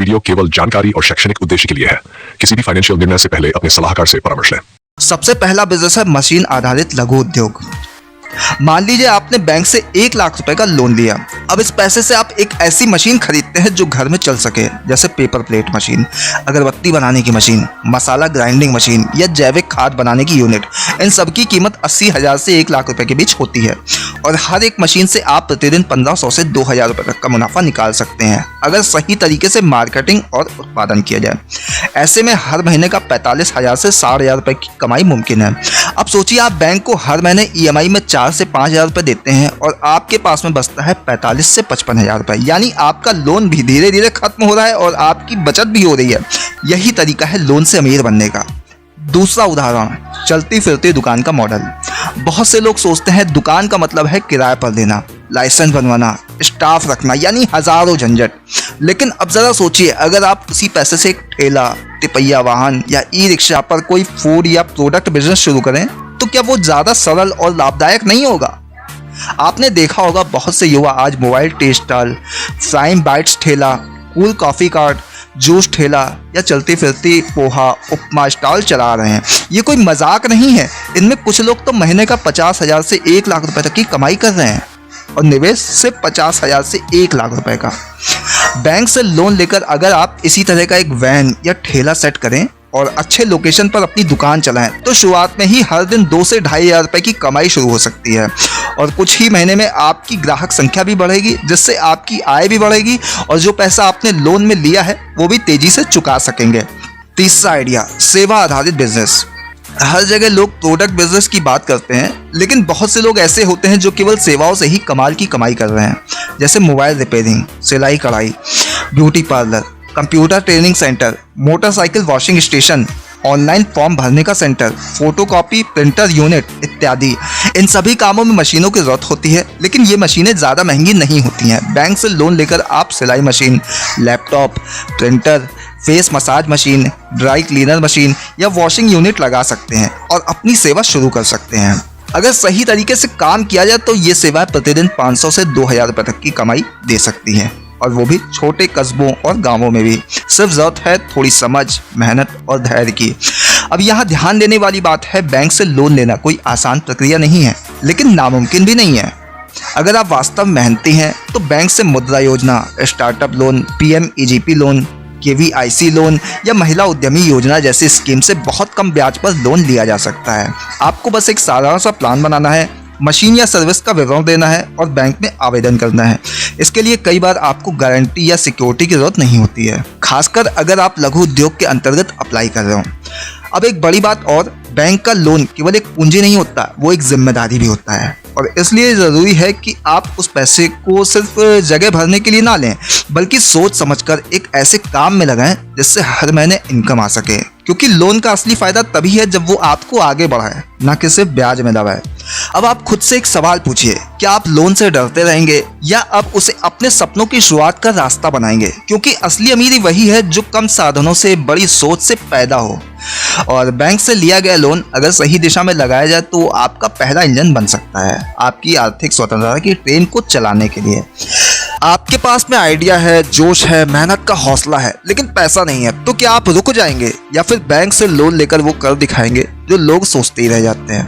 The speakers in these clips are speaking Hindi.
वीडियो केवल जानकारी और शैक्षणिक उद्देश्य के लिए है। किसी भी फाइनेंशियल निर्णय से पहले अपने सलाहकार से परामर्श लें। सबसे पहला बिजनेस है मशीन आधारित लघु उद्योग। मान लीजिए आपने बैंक से 1 लाख रुपए का लोन लिया। अब इस पैसे से आप एक ऐसी मशीन खरीदते हैं जो घर में चल सके, जैसे पेपर प्लेट मशीन, अगरबत्ती बनाने की मशीन, मसाला ग्राइंडिंग मशीन या जैविक खाद बनाने की यूनिट। इन सब की कीमत 80,000 से 1 लाख रुपए के बीच होती है और हर एक मशीन से आप प्रतिदिन 1500 से 2000 रुपए तक का मुनाफा निकाल सकते हैं, अगर सही तरीके से मार्केटिंग और उत्पादन किया जाए। ऐसे में हर महीने का 45,000 से 60,000 रुपए की कमाई मुमकिन है। अब सोचिए, आप बैंक को हर महीने EMI में 4 से 5,000 रुपए देते हैं और आपके पास में बचता है 45 से 55,000 रुपए, यानी आपका लोन भी धीरे धीरे खत्म हो रहा है और आपकी बचत भी हो रही है। यही तरीका है लोन से अमीर बनने का। दूसरा उदाहरण, चलती फिरती दुकान का मॉडल। बहुत से लोग सोचते हैं दुकान का मतलब है किराए पर देना, लाइसेंस बनवाना, स्टाफ रखना, यानी हजारों झंझट। लेकिन अब जरा सोचिए, अगर आप उसी पैसे से एक ठेला, तिपहिया वाहन या ई-रिक्शा पर कोई फूड या प्रोडक्ट बिजनेस शुरू करें, तो क्या वो ज्यादा सरल और लाभदायक नहीं होगा? आपने देखा होगा बहुत से युवा आज mobile tea stall, frying bytes ठेला, कूल कॉफी कार्ट, जूस ठेला या चलती फिरती पोहा उपमा स्टॉल चला रहे हैं। ये कोई मजाक नहीं है। इनमें कुछ लोग तो महीने का 50,000 से 1 लाख रुपए तक की कमाई कर रहे हैं और निवेश सिर्फ 50,000 से 1 लाख रुपए का। बैंक से लोन लेकर अगर आप इसी तरह का एक वैन या ठेला सेट करें और अच्छे लोकेशन पर अपनी दुकान चलाएं, तो शुरुआत में ही हर दिन 2 से 2,500 रुपए की कमाई शुरू हो सकती है और कुछ ही महीने में आपकी ग्राहक संख्या भी बढ़ेगी, जिससे आपकी आय भी बढ़ेगी और जो पैसा आपने लोन में लिया है वो भी तेजी से चुका सकेंगे। तीसरा आइडिया, सेवा आधारित बिजनेस। हर जगह लोग प्रोडक्ट बिजनेस की बात करते हैं, लेकिन बहुत से लोग ऐसे होते हैं जो केवल सेवाओं से ही कमाल की कमाई कर रहे हैं, जैसे मोबाइल रिपेयरिंग, सिलाई कढ़ाई, beauty parlour, computer training centre, motorcycle washing station, online form भरने का सेंटर, फोटोकॉपी प्रिंटर यूनिट इत्यादि। इन सभी कामों में मशीनों की जरूरत होती है, लेकिन ये मशीनें ज़्यादा महंगी नहीं होती हैं। बैंक से लोन लेकर आप सिलाई machine, laptop, printer, face massage machine, dry cleaner machine या वॉशिंग यूनिट लगा सकते हैं और अपनी सेवा शुरू कर सकते हैं। अगर सही तरीके से काम किया जाए तो ये सेवाएं प्रतिदिन 500 से 2,000 रुपए तक की कमाई दे सकती हैं, और वो भी छोटे कस्बों और गांवों में भी। सिर्फ जरूरत है थोड़ी समझ, मेहनत और धैर्य की। अब यहाँ ध्यान देने वाली बात है, बैंक से लोन लेना कोई आसान प्रक्रिया नहीं है, लेकिन नामुमकिन भी नहीं है। अगर आप वास्तव में मेहनती हैं तो बैंक से मुद्रा योजना, startup loan, PMEGP loan, KVIC loan या महिला उद्यमी योजना जैसी स्कीम से बहुत कम ब्याज पर लोन लिया जा सकता है। आपको बस एक साधारण सा प्लान बनाना है, मशीन या सर्विस का विवरण देना है और बैंक में आवेदन करना है। इसके लिए कई बार आपको गारंटी या सिक्योरिटी की जरूरत नहीं होती है, खासकर अगर आप लघु उद्योग के अंतर्गत अप्लाई कर रहे हो। अब एक बड़ी बात और, बैंक का लोन केवल एक पूंजी नहीं होता, वो एक जिम्मेदारी भी होता है और इसलिए ज़रूरी है कि आप उस पैसे को सिर्फ जगह भरने के लिए ना लें, बल्कि सोच समझकर एक ऐसे काम में लगाएं जिससे हर महीने इनकम आ सके, क्योंकि लोन का असली फायदा तभी है जब वो आपको आगे बढ़ाए, ना कि सिर्फ ब्याज में दबाए। अब आप खुद से एक सवाल पूछिए, क्या आप लोन से डरते रहेंगे या आप उसे अपने सपनों की शुरुआत का रास्ता बनाएंगे? क्योंकि असली अमीरी वही है जो कम साधनों से, बड़ी सोच से पैदा हो। और बैंक से लिया गया लोन अगर सही दिशा में लगाया जाए तो आपका पहला इंजन बन सकता है आपकी आर्थिक स्वतंत्रता की ट्रेन को चलाने के लिए। आपके पास में आइडिया है, जोश है, मेहनत का हौसला है, लेकिन पैसा नहीं है, तो क्या आप रुक जाएंगे या फिर बैंक से लोन लेकर वो कर दिखाएंगे जो लोग सोचते ही रह जाते हैं?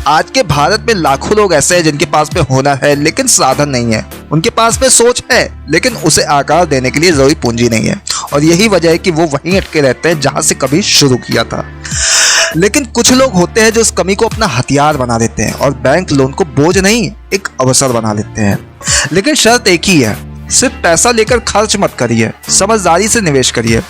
आज के भारत में लाखों लोग ऐसे हैं जिनके पास में हुनर है लेकिन साधन नहीं है, उनके पास में सोच है लेकिन उसे आकार देने के लिए जरूरी पूंजी नहीं है, और यही वजह है कि वो वहीं अटके रहते हैं जहां से कभी शुरू किया था। लेकिन कुछ लोग होते हैं जो इस कमी को अपना हथियार बना देते हैं और बैंक लोन को बोझ नहीं, एक अवसर बना लेते हैं। लेकिन शर्त एक ही है, सिर्फ पैसा लेकर खर्च मत करिए, समझदारी से निवेश करिए।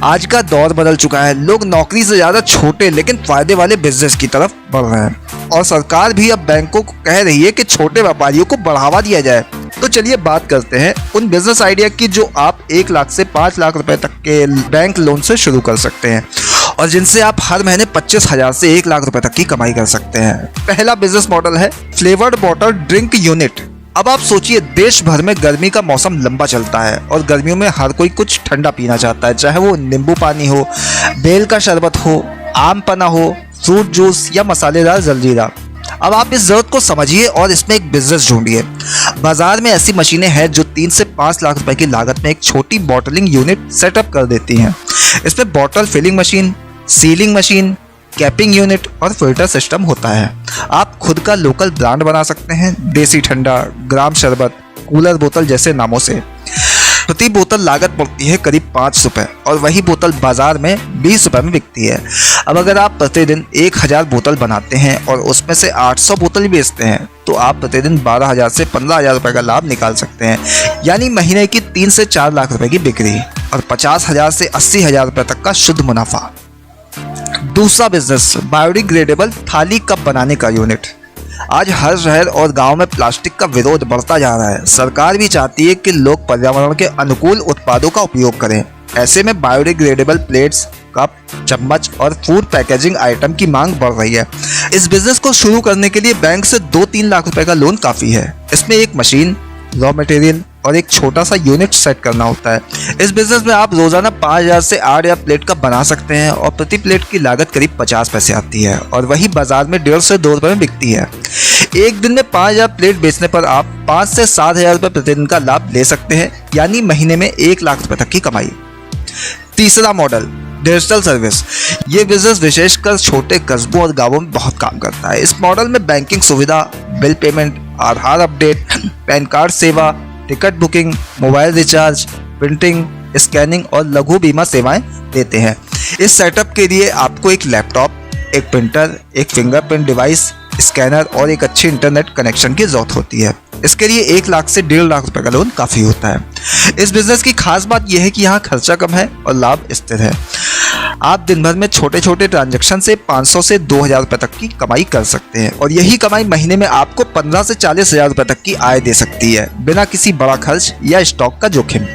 आज का दौर बदल चुका है, लोग नौकरी से ज्यादा छोटे लेकिन फायदे वाले बिजनेस की तरफ बढ़ रहे हैं और सरकार भी अब बैंकों को कह रही है कि छोटे व्यापारियों को बढ़ावा दिया जाए। तो चलिए बात करते हैं उन बिजनेस आइडिया की जो आप 1 लाख से 5 लाख रुपए तक के बैंक लोन से शुरू कर सकते हैं और जिनसे आप हर महीने 25,000 से 1 लाख रुपए तक की कमाई कर सकते हैं। पहला बिजनेस मॉडल है फ्लेवर्ड वाटर ड्रिंक यूनिट। अब आप सोचिए, देश भर में गर्मी का मौसम लंबा चलता है और गर्मियों में हर कोई कुछ ठंडा पीना चाहता है, चाहे वो नींबू पानी हो, बेल का शरबत हो, आम पन्ना हो, फ्रूट जूस या मसालेदार जलजीरा। अब आप इस जरूरत को समझिए और इसमें एक बिजनेस ढूंढिए। बाजार में ऐसी मशीनें हैं जो 3 से 5 लाख रुपए की लागत में एक छोटी बॉटलिंग यूनिट सेटअप कर देती हैं। इसमें bottle filling machine, sealing machine, capping unit और फिल्टर सिस्टम होता है। आप खुद का लोकल ब्रांड बना सकते हैं, देसी ठंडा, ग्राम शरबत, कूलर बोतल जैसे नामों से। प्रति बोतल लागत पड़ती है करीब 5 रुपए और वही बोतल बाजार में 20 रुपए में बिकती है। अब अगर आप प्रतिदिन 1000 बोतल बनाते हैं और उसमें से 800 बोतल बेचते हैं तो आप प्रतिदिन 12,000 से 15,000 रुपए का लाभ निकाल सकते हैं, यानी महीने की 3 से 4 लाख रुपए की बिक्री और 50,000 से 80,000 रुपए तक का शुद्ध मुनाफा। दूसरा बिजनेस, बायोडिग्रेडेबल थाली कप बनाने का यूनिट। आज हर शहर और गांव में प्लास्टिक का विरोध बढ़ता जा रहा है। सरकार भी चाहती है कि लोग पर्यावरण के अनुकूल उत्पादों का उपयोग करें। ऐसे में बायोडिग्रेडेबल प्लेट्स, कप, चम्मच और फूड पैकेजिंग आइटम की मांग बढ़ रही है। इस बिजनेस को शुरू करने के लिए बैंक से 2-3 लाख रुपए का लोन काफी है। इसमें एक मशीन, रॉ मटेरियल और एक छोटा सा यूनिट सेट करना होता है। इस बिजनेस में आप रोजाना 5,000 से 8,000 प्लेट का बना सकते हैं और प्रति प्लेट की लागत करीब 50 पैसे आती है और वही बाजार में 1.5 से 2 रुपए में बिकती है। एक दिन में 5,000 प्लेट बेचने पर आप 5 से 7,000 रुपए प्रतिदिन का लाभ ले सकते हैं, यानी महीने में 1 लाख रुपए तक की कमाई। तीसरा मॉडल, डिजिटल सर्विस। ये बिजनेस विशेषकर छोटे कस्बों और गांवों में बहुत काम करता है। इस मॉडल में बैंकिंग सुविधा, बिल पेमेंट, आधार अपडेट, पैन कार्ड सेवा, ticket booking, mobile recharge, printing, scanning और लघु बीमा सेवाएं देते हैं। इस सेटअप के लिए आपको एक लैपटॉप, एक प्रिंटर, एक फिंगरप्रिंट डिवाइस, स्कैनर और एक अच्छी इंटरनेट कनेक्शन की जरूरत होती है। इसके लिए 1 लाख से 1.5 लाख रुपए का लोन काफी होता है। इस बिजनेस की खास बात यह है कि यहाँ खर्चा कम है और लाभ स्थिर है। आप दिन भर में छोटे छोटे ट्रांजैक्शन से 500 से 2,000 रुपए तक की कमाई कर सकते हैं और यही कमाई महीने में आपको 15 से 40,000 रुपए तक की आय दे सकती है, बिना किसी बड़ा खर्च या स्टॉक का जोखिम।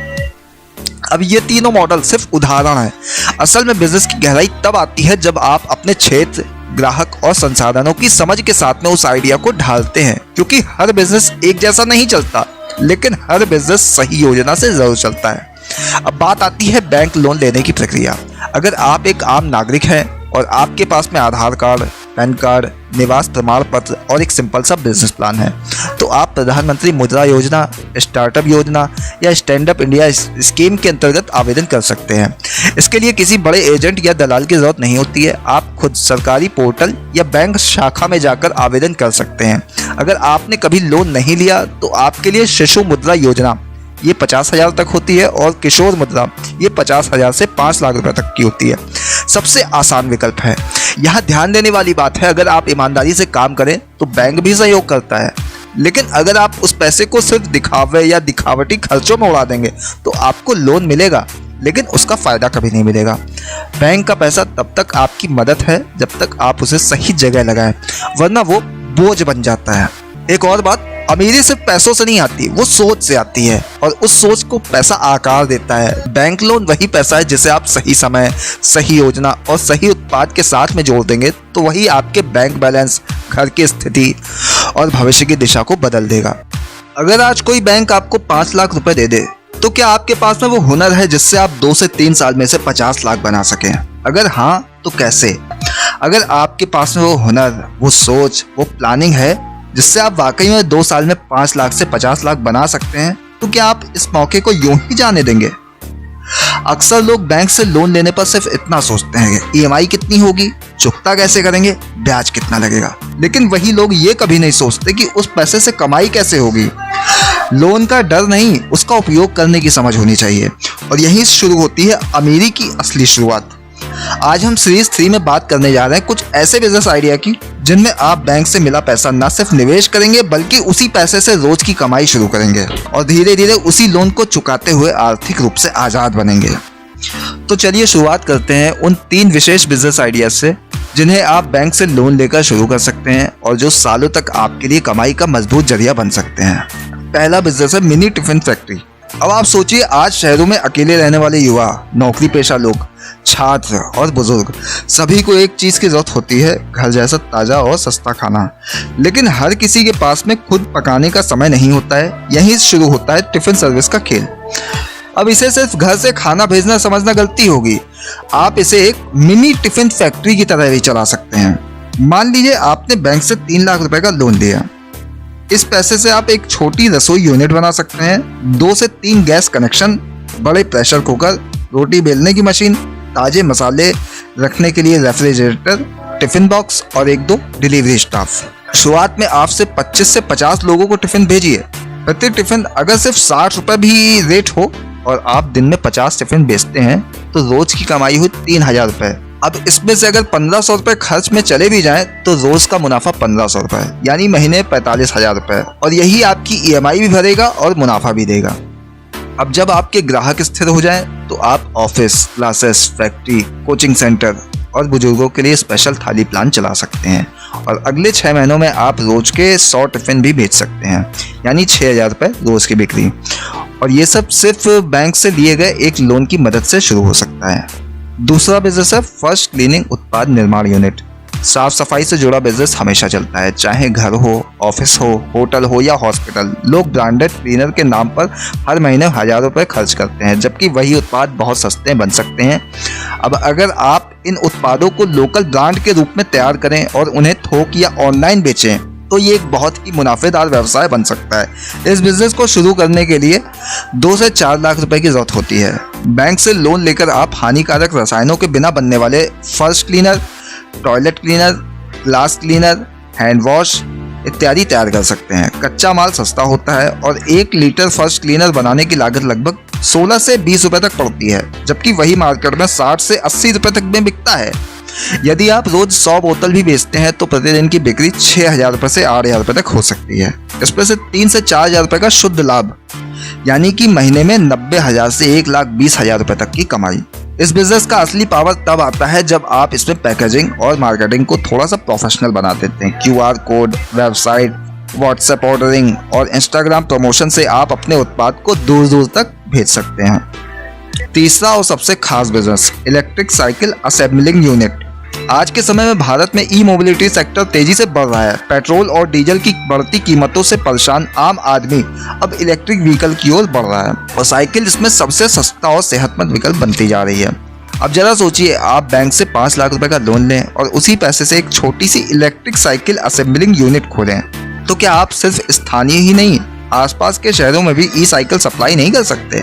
अब ये तीनों मॉडल सिर्फ उदाहरण है। असल में बिजनेस की गहराई तब आती है जब आप अपने क्षेत्र, ग्राहक और संसाधनों की समझ के साथ में उस आइडिया को ढालते हैं, क्योंकि हर बिजनेस एक जैसा नहीं चलता, लेकिन हर बिजनेस सही योजना से जरूर चलता है। अब बात आती है बैंक लोन लेने की प्रक्रिया। अगर आप एक आम नागरिक हैं और आपके पास में आधार कार्ड, पैन कार्ड, निवास प्रमाण पत्र और एक सिंपल सा बिजनेस प्लान है, तो आप प्रधानमंत्री मुद्रा योजना, स्टार्टअप योजना या स्टैंड अप इंडिया स्कीम के अंतर्गत आवेदन कर सकते हैं। इसके लिए किसी बड़े एजेंट या दलाल की जरूरत नहीं होती है। आप खुद सरकारी पोर्टल या बैंक शाखा में जाकर आवेदन कर सकते हैं। अगर आपने कभी लोन नहीं लिया तो आपके लिए शिशु मुद्रा योजना ये 50,000 तक होती है और किशोर मुद्रा ये 50,000 से 5 लाख रुपए तक की होती है। सबसे आसान विकल्प है। यहाँ ध्यान देने वाली बात है, अगर आप ईमानदारी से काम करें तो बैंक भी सहयोग करता है, लेकिन अगर आप उस पैसे को सिर्फ दिखावे या दिखावटी खर्चों में उड़ा देंगे तो आपको लोन मिलेगा लेकिन उसका फायदा कभी नहीं मिलेगा। बैंक का पैसा तब तक आपकी मदद है जब तक आप उसे सही जगह लगाएं, वरना वो बोझ बन जाता है। एक और बात, अमीरी सिर्फ पैसों से नहीं आती, वो सोच से आती है और उस सोच को पैसा आकार देता है। बैंक लोन वही पैसा है जिसे आप सही समय, सही योजना और सही उत्पाद के साथ में जोड़ देंगे तो वही आपके बैंक बैलेंस, घर की स्थिति और भविष्य की दिशा को बदल देगा। अगर आज कोई बैंक आपको 5 लाख रुपए दे दे तो क्या आपके पास में वो हुनर है जिससे आप 2 से 3 साल में से 50 लाख बना सकें? अगर हाँ तो कैसे? अगर आपके पास में वो हुनर, वो सोच, वो प्लानिंग है जिससे आप वाकई में 2 साल में 5 लाख से 50 लाख बना सकते हैं, तो क्या आप इस मौके को यूं ही जाने देंगे? अक्सर लोग बैंक से लोन लेने पर सिर्फ इतना सोचते हैं कि ईएमआई कितनी होगी, चुकता कैसे करेंगे, ब्याज कितना लगेगा, लेकिन वही लोग ये कभी नहीं सोचते कि उस पैसे से कमाई कैसे होगी। लोन का डर नहीं, उसका उपयोग करने की समझ होनी चाहिए और यहीं शुरू होती है अमीरी की असली शुरुआत। आज हम सीरीज 3 में बात करने जा रहे हैं कुछ ऐसे बिजनेस आइडिया की जिनमें आप बैंक से मिला पैसा न सिर्फ निवेश करेंगे बल्कि उसी पैसे से रोज की कमाई शुरू करेंगे और धीरे धीरे उसी लोन को चुकाते हुए आर्थिक रूप से आजाद बनेंगे। तो चलिए शुरुआत करते हैं उन 3 विशेष बिजनेस आइडिया से जिन्हें आप बैंक से लोन लेकर शुरू कर सकते हैं और जो सालों तक आपके लिए कमाई का मजबूत जरिया बन सकते हैं। पहला बिजनेस है मिनी टिफिन फैक्ट्री। अब आप सोचिए, आज शहरों में अकेले रहने वाले युवा, नौकरी पेशा लोग, छात्र और बुजुर्ग सभी को एक चीज की जरूरत होती है, घर जैसा ताजा और सस्ता खाना। लेकिन हर किसी के पास में खुद पकाने का समय नहीं होता है। यहीं शुरू होता है टिफिन सर्विस का खेल। अब इसे सिर्फ घर से खाना भेजना समझना गलती होगी। आप इसे एक मिनी टिफिन फैक्ट्री की तरह भी चला सकते हैं। मान लीजिए आपने बैंक से 3 लाख रुपए का लोन लिया। इस पैसे से आप एक छोटी रसोई यूनिट बना सकते हैं, 2 से 3 गैस कनेक्शन, बड़े प्रेशर कुकर, रोटी बेलने की मशीन, ताजे मसाले रखने के लिए रेफ्रिजरेटर, टिफिन बॉक्स और 1-2 डिलीवरी स्टाफ। शुरुआत में आप से 25 से 50 लोगों को टिफिन भेजिए। प्रति टिफिन अगर सिर्फ 60 रुपए भी रेट हो और आप दिन में 50 टिफिन बेचते हैं तो रोज की कमाई हुई 3000 रुपए। अब इसमें से अगर 1500 रुपए खर्च में चले भी जाएं तो रोज का मुनाफा 1500 रुपए, यानी महीने 45,000 रुपए, और यही आपकी EMI भी भरेगा और मुनाफा भी देगा। अब जब आपके ग्राहक स्थिर हो जाएं तो आप office, classes, factory, coaching centre और बुजुर्गों के लिए स्पेशल थाली प्लान चला सकते हैं और अगले 6 महीनों में आप रोज के 100 टिफिन भी बेच सकते हैं, यानी 6000 रुपए रोज की बिक्री। और ये सब सिर्फ बैंक से लिए गए एक लोन की मदद से शुरू हो सकता है। दूसरा बिजनेस है फर्स्ट क्लीनिंग उत्पाद निर्माण यूनिट। साफ सफाई से जुड़ा बिजनेस हमेशा चलता है, चाहे घर हो, ऑफिस हो, होटल हो या हॉस्पिटल। लोग ब्रांडेड क्लीनर के नाम पर हर महीने 1000 रुपए खर्च करते हैं, जबकि वही उत्पाद बहुत सस्ते बन सकते हैं। अब अगर आप इन उत्पादों को लोकल ब्रांड के रूप में तैयार करें और उन्हें थोक या ऑनलाइन बेचें तो ये एक बहुत ही मुनाफेदार व्यवसाय बन सकता है। इस बिजनेस को शुरू करने के लिए 2 से 4 लाख रुपए की जरूरत होती है। बैंक से लोन लेकर आप हानिकारक रसायनों के बिना बनने वाले फर्श cleaner, toilet cleaner, glass cleaner, hand wash इत्यादि तैयार कर सकते हैं। कच्चा माल सस्ता होता है और 1 लीटर फर्श क्लीनर बनाने की लागत लगभग 16 से 20 रुपए तक पड़ती है, जबकि वही मार्केट में 60 से 80 रुपए तक में बिकता है। यदि आप रोज 100 बोतल भी बेचते हैं तो प्रतिदिन की बिक्री 6000 रुपए से 8000 रुपए तक हो सकती है। इसमें से 3 से 4000 रुपए का शुद्ध लाभ, यानी कि महीने में 90,000 से 1,20,000 रुपए तक की कमाई। इस बिजनेस का असली पावर तब आता है जब आप इसमें पैकेजिंग और मार्केटिंग को थोड़ा सा प्रोफेशनल बना देते हैं। QR code, website, WhatsApp ordering और इंस्टाग्राम प्रमोशन से आप अपने उत्पाद को दूर दूर तक भेज सकते हैं। तीसरा और सबसे खास business, electric cycle assembling unit. आज के समय में भारत में ई मोबिलिटी सेक्टर तेजी से बढ़ रहा है। पेट्रोल और डीजल की बढ़ती कीमतों से परेशान आम आदमी अब इलेक्ट्रिक व्हीकल की ओर बढ़ रहा है और साइकिल इसमें सबसे सस्ता और सेहतमंद विकल्प बनती जा रही है। अब जरा सोचिए, आप बैंक से 5 लाख रुपए का लोन लें और उसी पैसे से एक छोटी सी इलेक्ट्रिक साइकिल असेंबलिंग यूनिट खोलें, तो क्या आप सिर्फ स्थानीय ही नहीं, आसपास के शहरों में भी ई साइकिल सप्लाई नहीं कर सकते?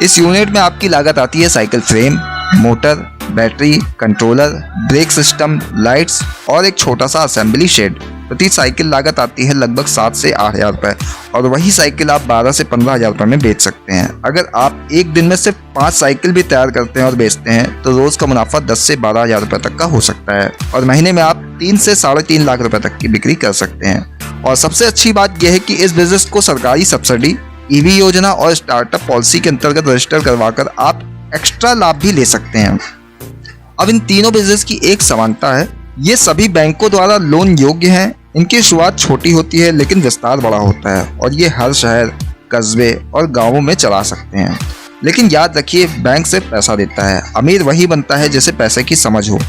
इस यूनिट में आपकी लागत आती है cycle frame, motor, battery, controller, brake system, lights और एक छोटा सा असेंबली शेड। प्रति साइकिल लागत आती है लगभग 7 से 8000 रुपए और वही साइकिल आप 12 से 15,000 रुपए में बेच सकते हैं। अगर आप एक दिन में सिर्फ 5 साइकिल भी तैयार करते हैं और बेचते हैं तो रोज का मुनाफा 10 से 12,000 रुपए तक का हो सकता है और महीने में आप 3 से 3.5 लाख रुपए तक की बिक्री कर सकते हैं। और सबसे अच्छी बात यह है कि इस बिजनेस को सरकारी सब्सिडी, EV योजना और स्टार्टअप पॉलिसी के अंतर्गत रजिस्टर करवाकर आप एक्स्ट्रा लाभ भी ले सकते हैं। अब इन तीनों बिजनेस की एक समानता है, ये सभी बैंकों द्वारा लोन योग्य हैं। इनकी शुरुआत छोटी होती है लेकिन विस्तार बड़ा होता है और ये हर शहर, कस्बे और गांवों में चला सकते हैं। लेकिन याद रखिए, बैंक से पैसा देता है, अमीर वही बनता है जिसे पैसे की समझ हो।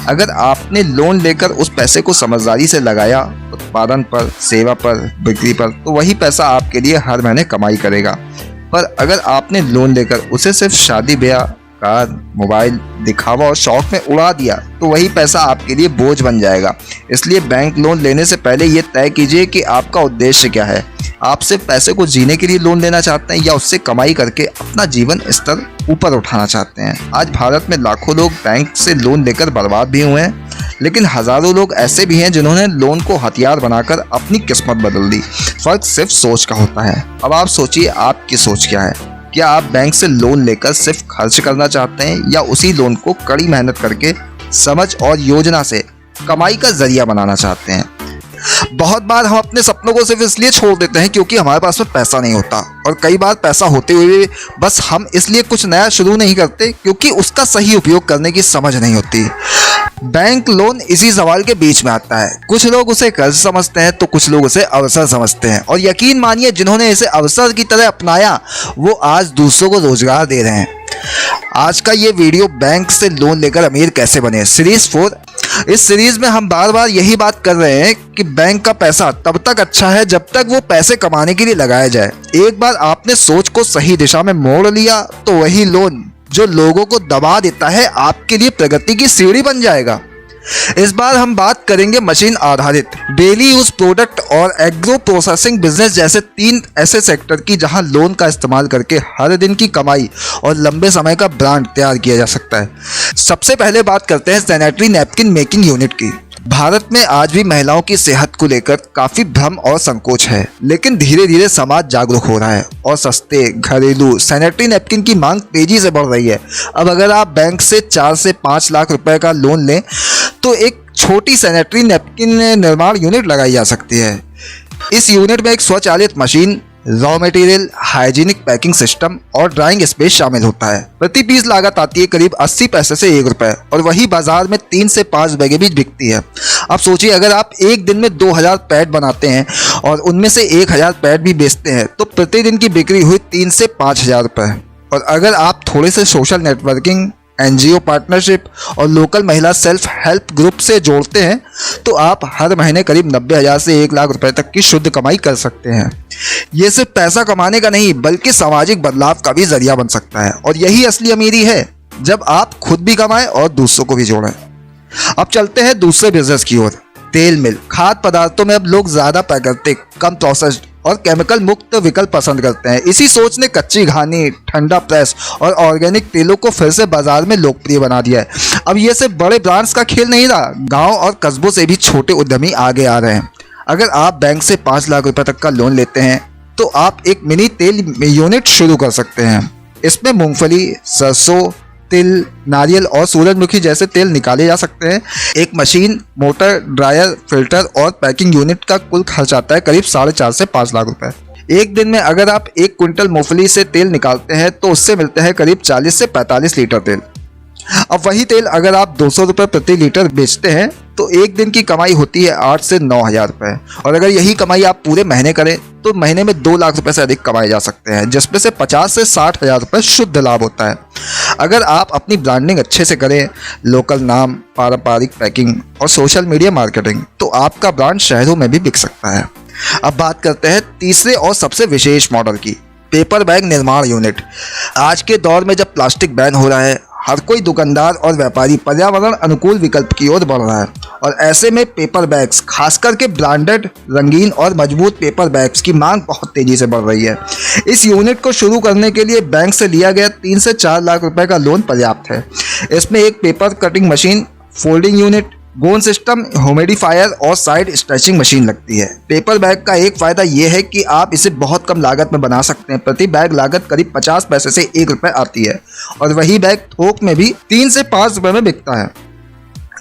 अगर आपने लोन लेकर उस पैसे को समझदारी से लगाया उत्पादन पर, सेवा पर, बिक्री पर, तो वही पैसा आपके लिए हर महीने कमाई करेगा। पर अगर आपने लोन लेकर उसे सिर्फ शादी ब्याह, कार, मोबाइल, दिखावा और शौक में उड़ा दिया तो वही पैसा आपके लिए बोझ बन जाएगा। इसलिए बैंक लोन लेने से पहले ये तय कीजिए कि आपका उद्देश्य क्या है। आप सिर्फ पैसे को जीने के लिए लोन लेना चाहते हैं या उससे कमाई करके अपना जीवन स्तर ऊपर उठाना चाहते हैं। आज भारत में लाखों लोग बैंक से लोन लेकर बर्बाद भी हुए हैं, लेकिन हजारों लोग ऐसे भी हैं जिन्होंने लोन को हथियार बनाकर अपनी किस्मत बदल दी। फर्क सिर्फ सोच का होता है। अब आप सोचिए, आपकी सोच क्या है? क्या आप बैंक से लोन लेकर सिर्फ खर्च करना चाहते हैं या उसी लोन को कड़ी मेहनत करके समझ और योजना से कमाई का जरिया बनाना चाहते हैं? बहुत बार हम अपने सपनों को सिर्फ इसलिए छोड़ देते हैं क्योंकि हमारे पास में पैसा नहीं होता, और कई बार पैसा होते हुए बस हम इसलिए कुछ नया शुरू नहीं करते क्योंकि उसका सही उपयोग करने की समझ नहीं होती। बैंक लोन इसी सवाल के बीच में आता है। कुछ लोग उसे कर्ज समझते हैं तो कुछ लोग उसे अवसर समझते हैं, और यकीन मानिए, जिन्होंने इसे अवसर की तरह अपनाया वो आज दूसरों को रोजगार दे रहे हैं। आज का ये वीडियो बैंक से लोन लेकर अमीर कैसे बने सीरीज 4। इस सीरीज में हम बार बार यही बात कर रहे हैं कि बैंक का पैसा तब तक अच्छा है जब तक वो पैसे कमाने के लिए लगाया जाए। एक बार आपने सोच को सही दिशा में मोड़ लिया तो वही लोन जो लोगों को दबा देता है आपके लिए प्रगति की सीढ़ी बन जाएगा। इस बार हम बात करेंगे मशीन आधारित डेली यूज प्रोडक्ट और एग्रो प्रोसेसिंग बिजनेस जैसे 3 ऐसे सेक्टर की जहां लोन का इस्तेमाल करके हर दिन की कमाई और लंबे समय का ब्रांड तैयार किया जा सकता है। सबसे पहले बात करते हैं सैनिटरी नैपकिन मेकिंग यूनिट की। भारत में आज भी महिलाओं की सेहत को लेकर काफी भ्रम और संकोच है, लेकिन धीरे धीरे समाज जागरूक हो रहा है और सस्ते घरेलू सैनिटरी नैपकिन की मांग तेजी से बढ़ रही है। अब अगर आप बैंक से 4 से 5 लाख रुपए का लोन लें तो एक छोटी सैनिटरी नैपकिन निर्माण यूनिट लगाई जा सकती है। इस यूनिट में एक स्वचालित machine, raw material, hygienic packing system और ड्राइंग स्पेस शामिल होता है। प्रति पीस लागत आती है करीब 80 पैसे से 1 रुपए और वही बाजार में 3 से 5 रुपए के बीच बिकती है। अब सोचिए, अगर आप एक दिन में 2000 पैड बनाते हैं और उनमें से 1000 पैड भी बेचते हैं तो प्रतिदिन की बिक्री हुई 3 से 5000 रुपए। और अगर आप थोड़े से सोशल नेटवर्किंग, NGO पार्टनरशिप और लोकल महिला सेल्फ हेल्प ग्रुप से जोड़ते हैं तो आप हर महीने करीब 90,000 से 1 लाख रुपए तक की शुद्ध कमाई कर सकते हैं। ये सिर्फ पैसा कमाने का नहीं बल्कि सामाजिक बदलाव का भी जरिया बन सकता है और यही असली अमीरी है, जब आप खुद भी कमाएं और दूसरों को भी जोड़ें। अब चलते हैं दूसरे बिजनेस की ओर। तेल मिल। खाद्य पदार्थों में अब लोग ज्यादा प्राकृतिक, कम प्रोसेस्ड और केमिकल मुक्त विकल्प पसंद करते हैं। इसी सोच ने कच्ची घानी, ठंडा प्रेस और ऑर्गेनिक तेलों को फिर से बाजार में लोकप्रिय बना दिया है। अब ये सिर्फ बड़े ब्रांड्स का खेल नहीं रहा, गांव और कस्बों से भी छोटे उद्यमी आगे आ रहे हैं। अगर आप बैंक से 5 लाख रुपए तक का लोन लेते हैं तो आप एक मिनी तेल यूनिट शुरू कर सकते हैं। इसमें मूंगफली, सरसों, तिल, नारियल और सूरजमुखी जैसे तेल निकाले जा सकते हैं। एक मशीन, मोटर, ड्रायर, फिल्टर और पैकिंग यूनिट का कुल खर्च आता है करीब 4.5 से 5 लाख रुपए। एक दिन में अगर आप 1 क्विंटल मूंगफली से तेल निकालते हैं तो उससे मिलते हैं करीब 40 से 45 लीटर तेल। अब वही तेल अगर आप 200 रुपए प्रति लीटर बेचते हैं तो एक दिन की कमाई होती है 8 से 9,000 रुपए। और अगर यही कमाई आप पूरे महीने करें तो महीने में 2 लाख रुपए से अधिक कमाए जा सकते हैं, जिसमें से 50 से 60,000 रुपए शुद्ध लाभ होता है। अगर आप अपनी ब्रांडिंग अच्छे से करें, लोकल नाम, पारंपरिक पैकिंग और सोशल मीडिया मार्केटिंग, तो आपका ब्रांड शहरों में भी बिक सकता है। अब बात करते हैं तीसरे और सबसे विशेष मॉडल की, पेपर बैग निर्माण यूनिट। आज के दौर में जब प्लास्टिक बैन हो रहा है, हर कोई दुकानदार और व्यापारी पर्यावरण अनुकूल विकल्प की ओर बढ़ रहा है और ऐसे में पेपर बैग्स, खासकर के ब्रांडेड, रंगीन और मजबूत पेपर बैग्स की मांग बहुत तेजी से बढ़ रही है। इस यूनिट को शुरू करने के लिए बैंक से लिया गया 3 से 4 लाख रुपए का लोन पर्याप्त है। इसमें एक paper cutting machine, folding unit, गोन सिस्टम, ह्यूमिडिफायर और साइड स्ट्रेचिंग मशीन लगती है। पेपर बैग का एक फायदा यह है कि आप इसे बहुत कम लागत में बना सकते हैं। प्रति बैग लागत करीब 50 पैसे से 1 रुपए आती है और वही बैग थोक में भी 3 से 5 रुपए में बिकता है।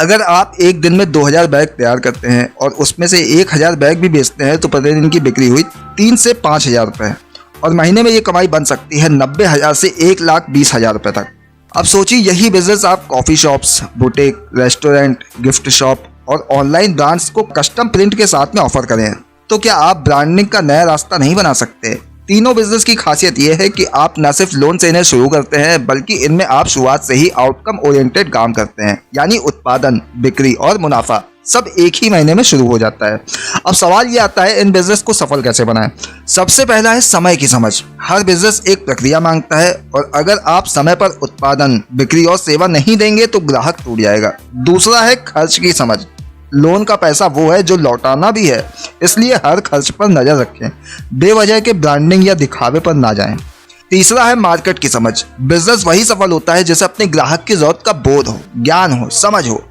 अगर आप एक दिन में 2000 बैग तैयार करते हैं और उसमें से 1000 बैग भी बेचते हैं तो प्रतिदिन की बिक्री हुई 3 से 5,000 रुपए और महीने में ये कमाई बन सकती है 90,000 से 1,20,000 रुपए तक। अब सोचिए, यही बिजनेस आप coffee shops, boutique, restaurant, gift shop और ऑनलाइन ब्रांड्स को कस्टम प्रिंट के साथ में ऑफर करें तो क्या आप ब्रांडिंग का नया रास्ता नहीं बना सकते? तीनों बिजनेस की खासियत यह है कि आप न सिर्फ लोन से इन्हें शुरू करते हैं बल्कि इनमें आप शुरुआत से ही आउटकम ओरिएंटेड काम करते हैं, यानी उत्पादन, बिक्री और मुनाफा सब एक ही महीने में शुरू हो जाता है। अब सवाल ये आता है, इन बिजनेस को सफल कैसे बनाएं? सबसे पहला है समय की समझ। हर बिजनेस एक प्रक्रिया मांगता है और अगर आप समय पर उत्पादन, बिक्री और सेवा नहीं देंगे तो ग्राहक टूट जाएगा। दूसरा है खर्च की समझ। लोन का पैसा वो है जो लौटाना भी है, इसलिए हर खर्च पर नजर रखें, बेवजह के ब्रांडिंग या दिखावे पर ना जाएं। तीसरा है मार्केट की समझ। बिजनेस वही सफल होता है जिसे अपने ग्राहक की जरूरत का बोध हो, ज्ञान हो, समझ हो।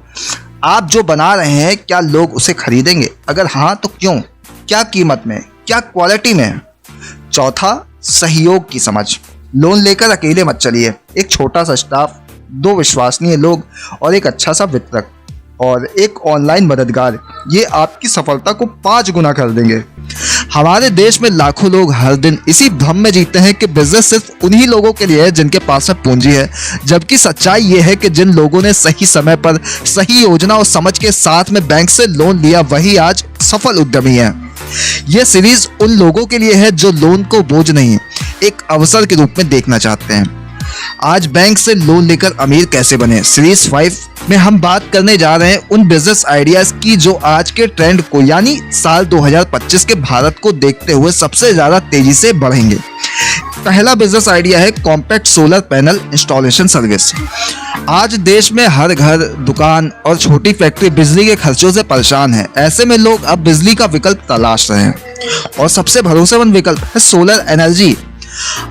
आप जो बना रहे हैं क्या लोग उसे खरीदेंगे? अगर हाँ तो क्यों? क्या कीमत में? क्या क्वालिटी में? चौथा, सहयोग की समझ। लोन लेकर अकेले मत चलिए। एक छोटा सा स्टाफ, 2 विश्वसनीय लोग और एक अच्छा सा वितरक और एक ऑनलाइन मददगार, ये आपकी सफलता को 5 गुना कर देंगे। हमारे देश में लाखों लोग हर दिन इसी भ्रम में जीते हैं कि बिजनेस सिर्फ उन्हीं लोगों के लिए है जिनके पास में पूंजी है, जबकि सच्चाई ये है कि जिन लोगों ने सही समय पर सही योजना और समझ के साथ में बैंक से लोन लिया वही आज सफल उद्यमी है। यह सीरीज उन लोगों के लिए है जो लोन को बोझ नहीं, एक अवसर के रूप में देखना चाहते हैं। आज बैंक से लोन लेकर अमीर कैसे बने सीरीज 5 में हम बात करने जा रहे हैं उन बिजनेस आइडियाज की जो आज के ट्रेंड को, यानी साल 2025 के भारत को देखते हुए सबसे ज्यादा तेजी से बढ़ेंगे। पहला बिजनेस आइडिया है compact solar panel installation service. आज देश में हर घर, दुकान और छोटी फैक्ट्री बिजली के खर्चों से परेशान है। ऐसे में लोग अब बिजली का विकल्प तलाश रहे हैं और सबसे भरोसेमंद विकल्प है सोलर एनर्जी।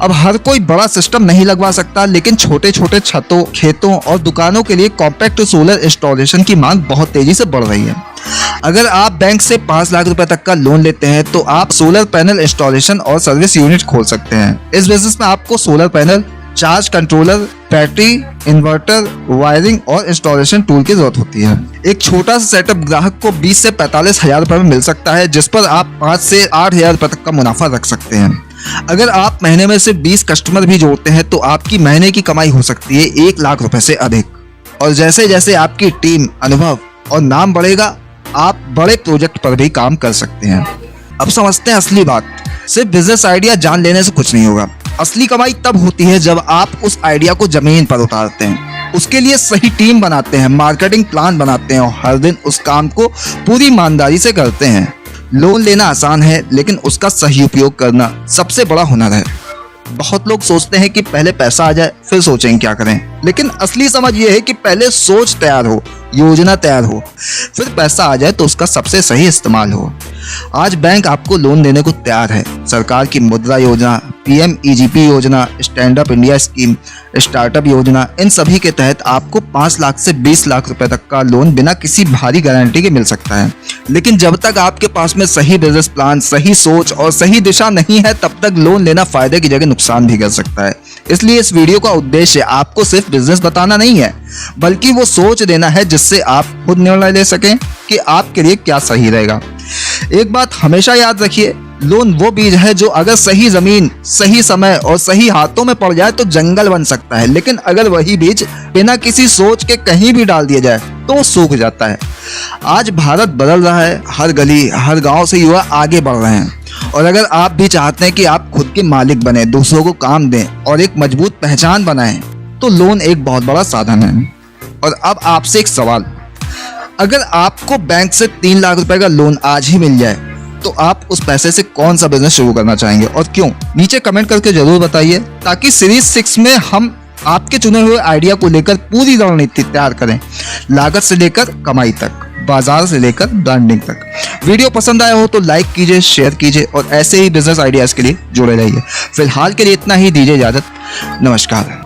अब हर कोई बड़ा सिस्टम नहीं लगवा सकता, लेकिन छोटे छोटे छतों, खेतों और दुकानों के लिए कॉम्पैक्ट सोलर इंस्टॉलेशन की मांग बहुत तेजी से बढ़ रही है। अगर आप बैंक से 5 लाख रुपए तक का लोन लेते हैं तो आप सोलर पैनल इंस्टॉलेशन और सर्विस यूनिट खोल सकते हैं। इस बिजनेस में आपको solar panel, charge controller, battery, inverter, wiring और इंस्टॉलेशन टूल की जरूरत होती है। एक छोटा सा सेटअप ग्राहक को 20 से 45 हजार रुपए में मिल सकता है, जिस पर आप 5 से 8 हजार रुपए तक का मुनाफा रख सकते हैं। अगर आप महीने में से 20 कस्टमर भी जोड़ते हैं तो आपकी महीने की कमाई हो सकती है 1 लाख रुपए से अधिक। और जैसे जैसे आपकी टीम, अनुभव और नाम बढ़ेगा, आप बड़े प्रोजेक्ट पर भी काम कर सकते हैं। अब समझते हैं असली बात। सिर्फ बिजनेस आइडिया जान लेने से कुछ नहीं होगा। असली कमाई तब होती है जब आप उस आइडिया को जमीन पर उतारते हैं, उसके लिए सही टीम बनाते हैं, मार्केटिंग प्लान बनाते हैं और हर दिन उस काम को पूरी ईमानदारी से करते हैं। लोन लेना आसान है, लेकिन उसका सही उपयोग करना सबसे बड़ा हुनर है। बहुत लोग सोचते हैं कि पहले पैसा आ जाए फिर सोचेंगे क्या करें, लेकिन असली समझ ये है कि पहले सोच तैयार हो, योजना तैयार हो, फिर पैसा आ जाए तो उसका सबसे सही इस्तेमाल हो। आज बैंक आपको लोन देने को तैयार है। सरकार की मुद्रा योजना, PMEGP योजना, stand up India scheme, startup योजना, इन सभी के तहत आपको 5 लाख से 20 लाख रुपए तक का लोन बिना किसी भारी गारंटी के मिल सकता है। लेकिन जब तक आपके पास में सही बिजनेस प्लान, सही सोच और सही दिशा नहीं है, तब तक लोन लेना फायदे की जगह नुकसान भी कर सकता है। इसलिए इस वीडियो का उद्देश्य आपको सिर्फ बिजनेस बताना नहीं है, बल्कि वो सोच देना है जिससे आप खुद निर्णय ले सकें कि आपके लिए क्या सही रहेगा। एक बात हमेशा याद रखिए, लोन वो बीज है जो अगर सही जमीन, सही समय और सही हाथों में पड़ जाए तो जंगल बन सकता है, लेकिन अगर वही बीज बिना किसी सोच के कहीं भी डाल दिया जाए तो वो सूख जाता है। आज भारत बदल रहा है, हर गली, हर गांव से युवा आगे बढ़ रहे हैं। और अगर आप भी चाहते हैं कि आप खुद के मालिक बने, दूसरों को काम दें और एक मजबूत पहचान बनाएं, तो लोन एक बहुत बड़ा साधन है। और अब आपसे एक सवाल, अगर आपको बैंक से 3 लाख रुपए का लोन आज ही मिल जाए तो आप उस पैसे से कौन सा बिजनेस शुरू करना चाहेंगे और क्यों? नीचे कमेंट करके जरूर बताइए, ताकि सीरीज 6 में हम आपके चुने हुए आइडिया को लेकर पूरी रणनीति तैयार करें, लागत से लेकर कमाई तक, बाजार से लेकर ब्रांडिंग तक। वीडियो पसंद आया हो तो लाइक कीजिए, शेयर कीजिए और ऐसे ही बिजनेस आइडियाज के लिए जुड़े रहिए। फिलहाल के लिए इतना ही, दीजिए इजाजत। नमस्कार।